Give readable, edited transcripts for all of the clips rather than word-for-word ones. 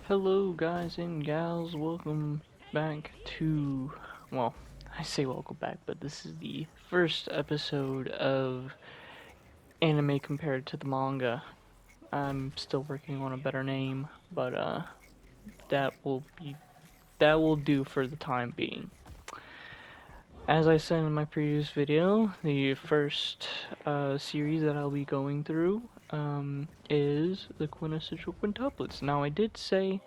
Hello guys and gals, welcome back to, well, I say welcome back, but this is the first episode of anime compared to the manga. I'm still working on a better name, but that will be that will do for the time being. As I said in my previous video, the first series that I'll be going through is the Quintessential Quintuplets. Now, I did say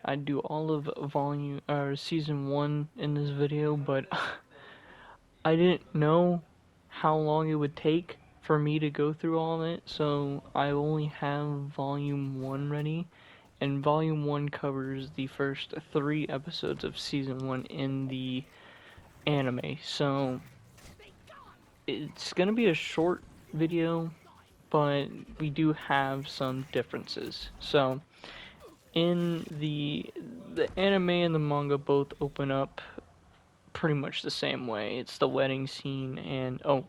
I'd do all of volume or season one in this video, but I didn't know how long it would take for me to go through all of it, so I only have volume one ready. And volume one covers the first 3 episodes of season one in the anime. So it's gonna be a short video, but we do have some differences. So in the anime and the manga both open up pretty much the same way. It's the wedding scene, and oh,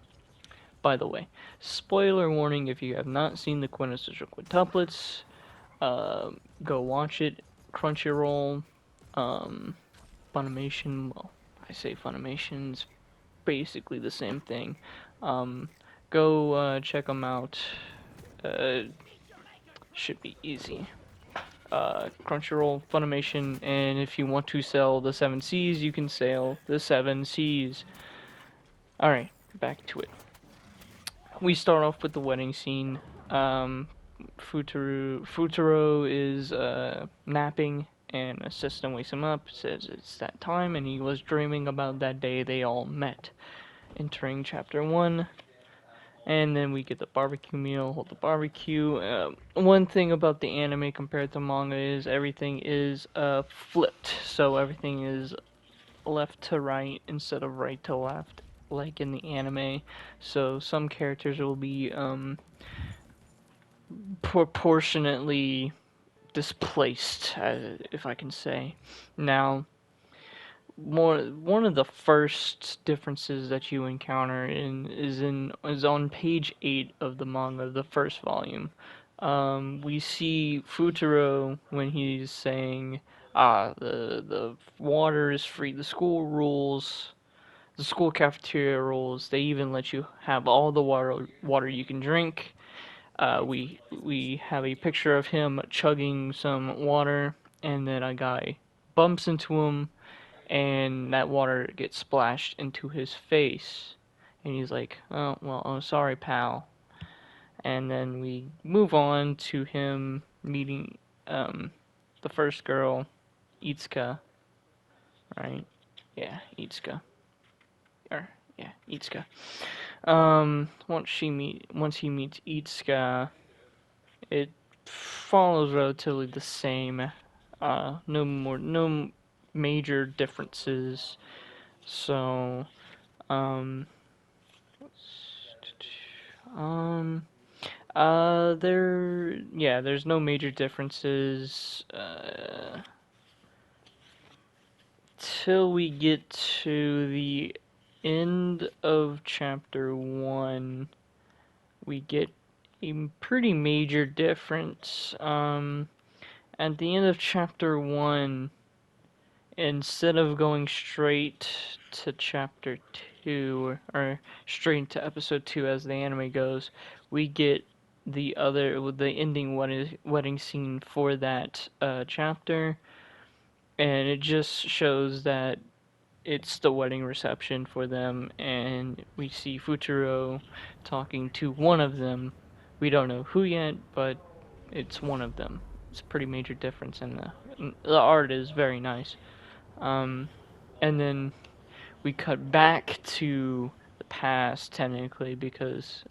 by the way, spoiler warning: if you have not seen the Quintessential Quintuplets, go watch it. Crunchyroll, um, Funimation. Well, I say Funimation's basically the same thing. Um, Go check them out. Uh, should be easy. Crunchyroll, Funimation, and if you want to sell the 7 Seas, you can sell the 7 Seas. Alright, back to it. We start off with the wedding scene. Futuro is napping, and assistant wakes him up, says it's that time, and he was dreaming about that day they all met. Entering chapter 1, and then we get the barbecue meal, hold the barbecue. One thing about the anime compared to manga is everything is flipped, so everything is left to right instead of right to left, like in the anime. So some characters will be proportionately displaced, if I can say. Now, one of the first differences that you encounter is on page 8 of the manga, the first volume. We see Futuro when he's saying, the water is free, the school cafeteria rules, they even let you have all the water you can drink. We have a picture of him chugging some water, and then a guy bumps into him, and that water gets splashed into his face. And he's like, oh, well, I'm sorry, pal. And then we move on to him meeting the first girl, Itsuka, right? Yeah, Itsuka. Or, yeah, Itsuka. Once he meets Itsuka, it follows relatively the same. No major differences. So, um, um, there's no major differences, till we get to the end of chapter 1, we get a pretty major difference. At the end of chapter 1, instead of going straight to chapter 2, or straight to episode 2 as the anime goes, we get the ending wedding scene for that chapter, and it just shows that it's the wedding reception for them, and we see Futuro talking to one of them. We don't know who yet, but it's one of them. It's a pretty major difference, and the art is very nice. Um, and then we cut back to the past technically, because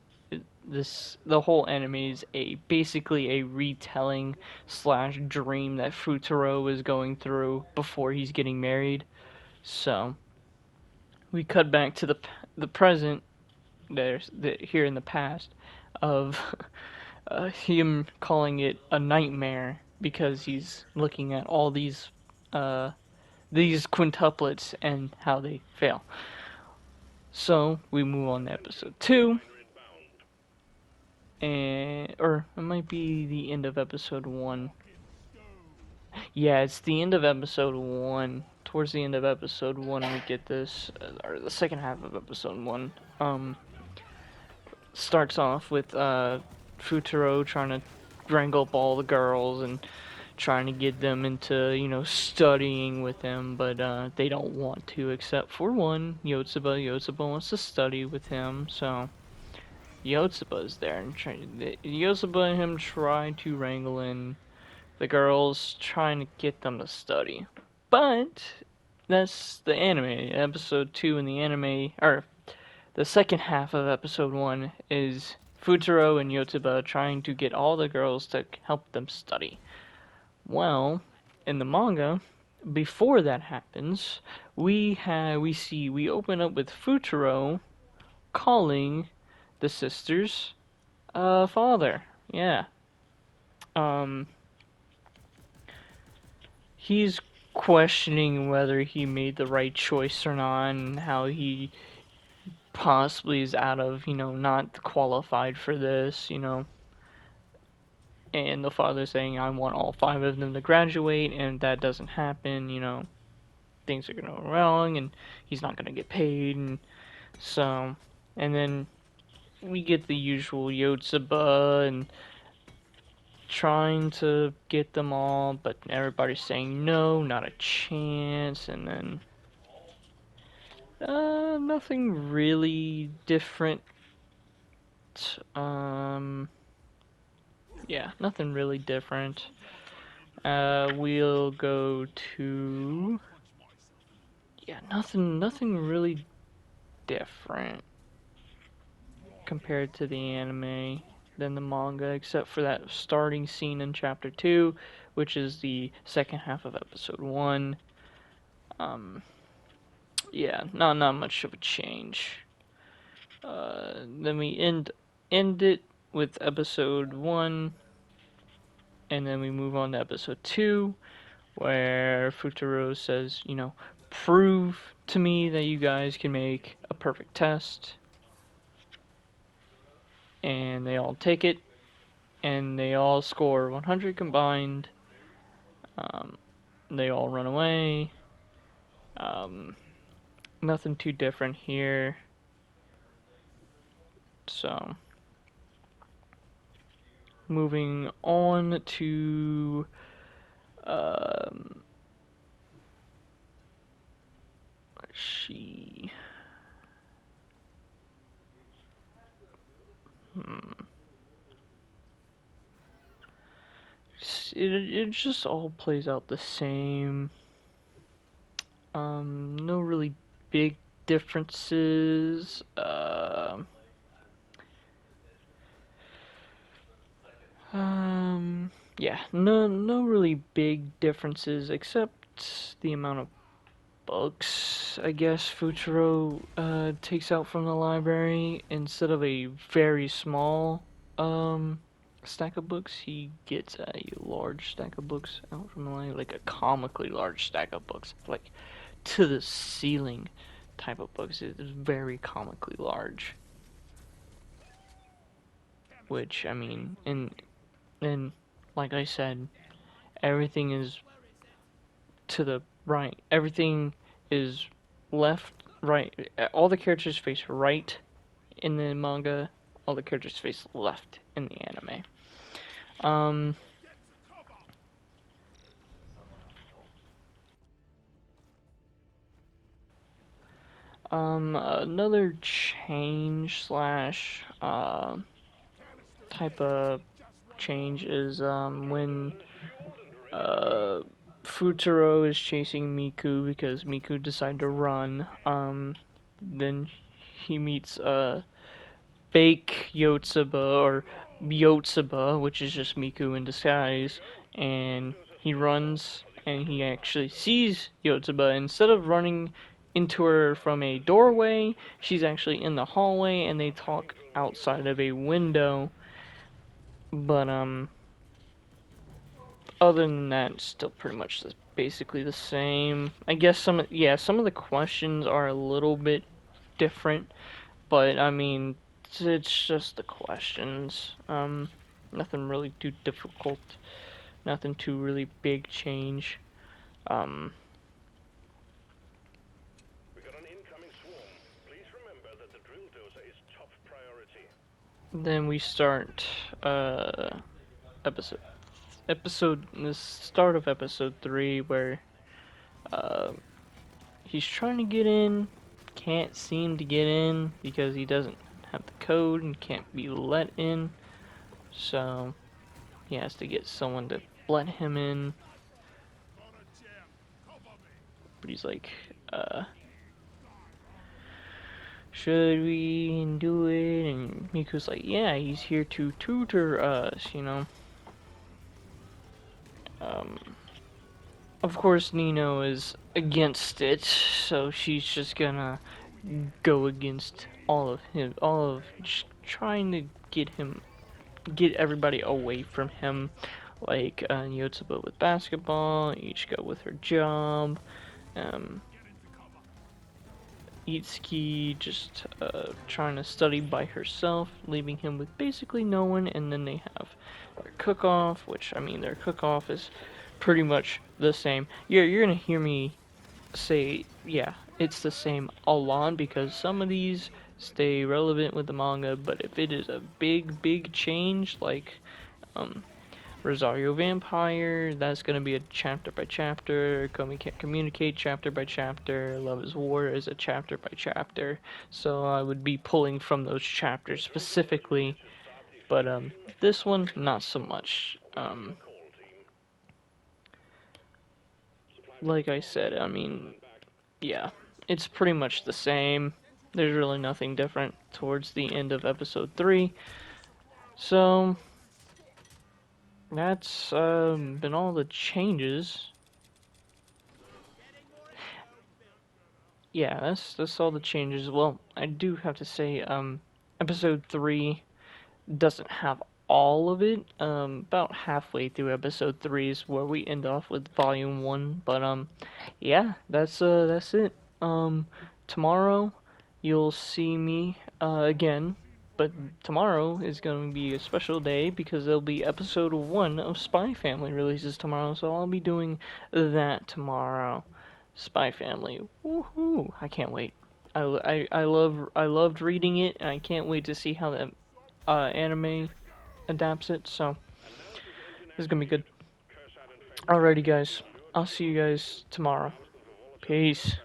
the whole anime is basically a retelling slash dream that Futuro is going through before he's getting married. So we cut back to the present. Here in the past of him calling it a nightmare because he's looking at all these quintuplets and how they fail. So we move on to episode 2, or it might be the end of episode 1. Yeah, it's the end of episode one. Towards the end of episode one, we get this, or the second half of episode one. Starts off with Futuro trying to wrangle up all the girls and trying to get them into, studying with him, but they don't want to, except for one, Yotsuba. Yotsuba wants to study with him, so Yotsuba's there, and Yotsuba and him try to wrangle in the girls, trying to get them to study. But that's the anime. Episode 2 in the anime, or the second half of episode 1 is Futuro and Yotsuba trying to get all the girls to help them study. Well, in the manga, before that happens, we open up with Futuro calling the sisters father. Yeah. Um he's questioning whether he made the right choice or not, and how he possibly is out of, not qualified for this, and the father saying, I want all five of them to graduate, and if that doesn't happen, things are gonna go wrong, and he's not gonna get paid, and so, and then we get the usual Yotsuba and trying to get them all, but everybody's saying no, not a chance, and then nothing really different. Um, yeah, nothing really different. We'll go to yeah, nothing really different compared to the anime than the manga, except for that starting scene in chapter 2, which is the second half of episode 1. Um, yeah, not much of a change. Then we end it with episode 1, and then we move on to episode 2, where Futuro says, prove to me that you guys can make a perfect test. And they all take it, and they all score 100 combined. Um, they all run away. Um, Nothing too different here. So, moving on to she. It just all plays out the same. No really big differences. Yeah, no really big differences except the amount of books, I guess, Futuro takes out from the library. Instead of a very small stack of books, he gets a large stack of books out from the library, like a comically large stack of books, like to the ceiling type of books. It is very comically large. Which, I mean, and like I said, everything is to the right. Everything is left, right. All the characters face right in the manga. All the characters face left in the anime. Um, Another change slash type of change is when uh Futuro is chasing Miku because Miku decided to run. Then he meets fake Yotsuba, or Yotsuba, which is just Miku in disguise, and he runs and he actually sees Yotsuba. Instead of running into her from a doorway, she's actually in the hallway, and they talk outside of a window. But other than that, it's still pretty much basically the same. I guess some of the questions are a little bit different, but I mean, it's just the questions. Nothing really too difficult. Nothing too really big change. Um, then we start episode the start of episode 3 where uh, he's trying to get in, can't seem to get in because he doesn't have the code and can't be let in. So he has to get someone to let him in. But he's like, should we do it? And Miku's like, yeah, he's here to tutor us, you know. Um, of course, Nino is against it, so she's just gonna go against all of trying to get everybody away from him. Like Yotsuba with basketball, Ichika with her job, um, Itsuki just trying to study by herself, leaving him with basically no one, and then they have their cook-off, which, I mean, their cook-off is pretty much the same. You're gonna hear me say, yeah, it's the same a lot, because some of these stay relevant with the manga, but if it is a big change, like, Rosario Vampire, that's going to be a chapter by chapter. Komi Can't Communicate, chapter by chapter. Love is War is a chapter by chapter. So I would be pulling from those chapters specifically. But this one, not so much. Like I said, I mean, yeah, it's pretty much the same. There's really nothing different towards the end of episode 3. So, that's been all the changes. Yeah, that's all the changes. Well, I do have to say, episode 3 doesn't have all of it. About halfway through episode 3 is where we end off with volume 1. But yeah, that's it. Tomorrow you'll see me again. But tomorrow is going to be a special day because there'll be episode 1 of Spy Family releases tomorrow, so I'll be doing that tomorrow. Spy Family. Woohoo! I can't wait. I loved reading it, and I can't wait to see how the anime adapts it. So this is gonna be good. Alrighty, guys. I'll see you guys tomorrow. Peace.